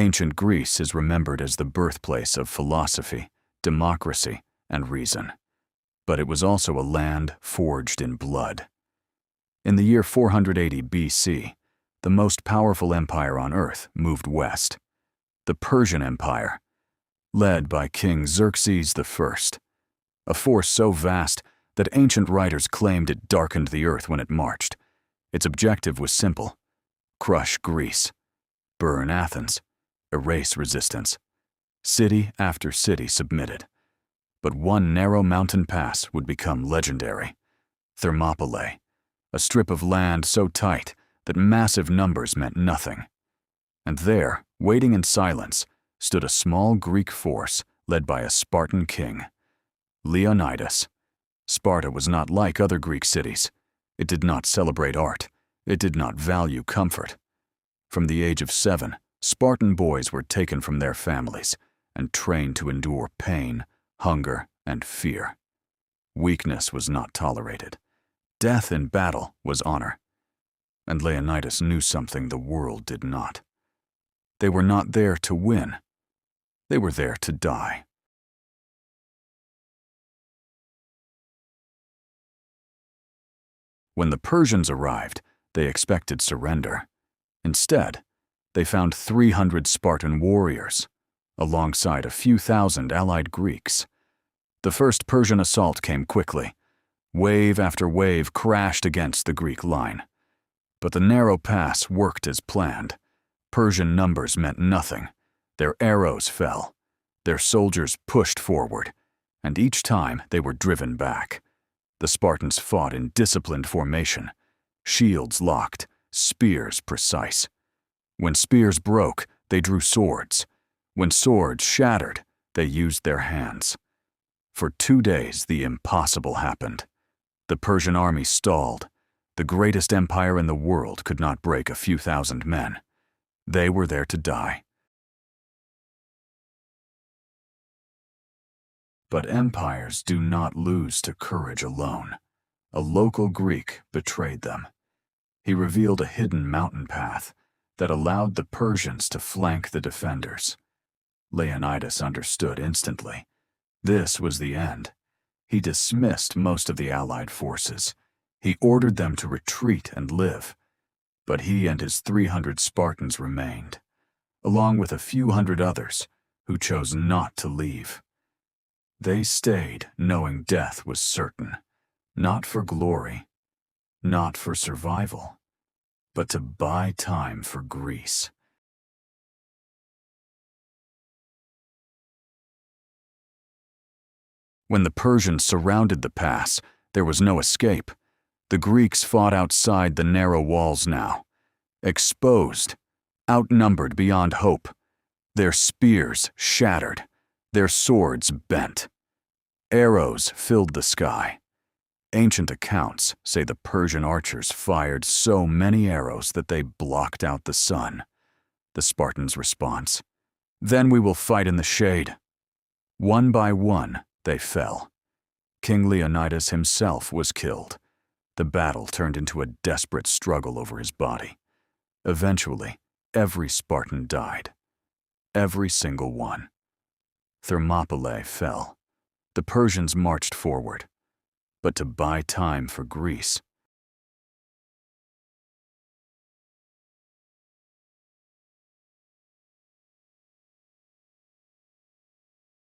Ancient Greece is remembered as the birthplace of philosophy, democracy, and reason. But it was also a land forged in blood. In the year 480 BC, the most powerful empire on Earth moved west. The Persian Empire, led by King Xerxes I, a force so vast that ancient writers claimed it darkened the earth when it marched. Its objective was simple: crush Greece, burn Athens, erase resistance. City after city submitted. But one narrow mountain pass would become legendary: Thermopylae, a strip of land so tight that massive numbers meant nothing. And there, waiting in silence, stood a small Greek force led by a Spartan king, Leonidas. Sparta was not like other Greek cities. It did not celebrate art. It did not value comfort. From the age of 7, Spartan boys were taken from their families and trained to endure pain, hunger, and fear. Weakness was not tolerated. Death in battle was honor. And Leonidas knew something the world did not. They were not there to win. They were there to die. When the Persians arrived, they expected surrender. Instead, they found 300 Spartan warriors, alongside a few thousand allied Greeks. The first Persian assault came quickly. Wave after wave crashed against the Greek line. But the narrow pass worked as planned. Persian numbers meant nothing. Their arrows fell. Their soldiers pushed forward, and each time they were driven back. The Spartans fought in disciplined formation, shields locked, spears precise. When spears broke, they drew swords. When swords shattered, they used their hands. For 2 days, the impossible happened. The Persian army stalled. The greatest empire in the world could not break a few thousand men. They were there to die. But empires do not lose to courage alone. A local Greek betrayed them. He revealed a hidden mountain path that allowed the Persians to flank the defenders. Leonidas understood instantly. This was the end. He dismissed most of the allied forces. He ordered them to retreat and live. But he and his 300 Spartans remained, along with a few hundred others who chose not to leave. They stayed knowing death was certain, not for glory, not for survival, but to buy time for Greece. When the Persians surrounded the pass, there was no escape. The Greeks fought outside the narrow walls now, exposed, outnumbered beyond hope. Their spears shattered, their swords bent. Arrows filled the sky. Ancient accounts say the Persian archers fired so many arrows that they blocked out the sun. The Spartans' response: "Then we will fight in the shade." One by one, they fell. King Leonidas himself was killed. The battle turned into a desperate struggle over his body. Eventually, every Spartan died. Every single one. Thermopylae fell. The Persians marched forward. But to buy time for Greece.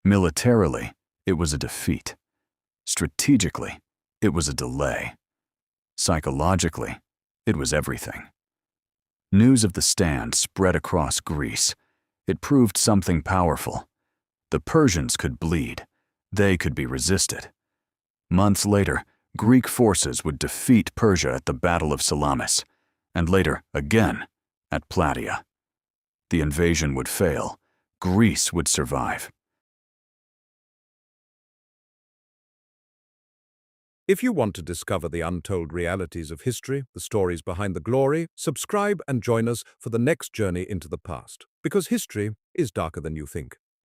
Militarily, it was a defeat. Strategically, it was a delay. Psychologically, it was everything. News of the stand spread across Greece. It proved something powerful. The Persians could bleed. They could be resisted. Months later, Greek forces would defeat Persia at the Battle of Salamis, and later, again, at Plataea. The invasion would fail. Greece would survive. If you want to discover the untold realities of history, the stories behind the glory, subscribe and join us for the next journey into the past, because history is darker than you think.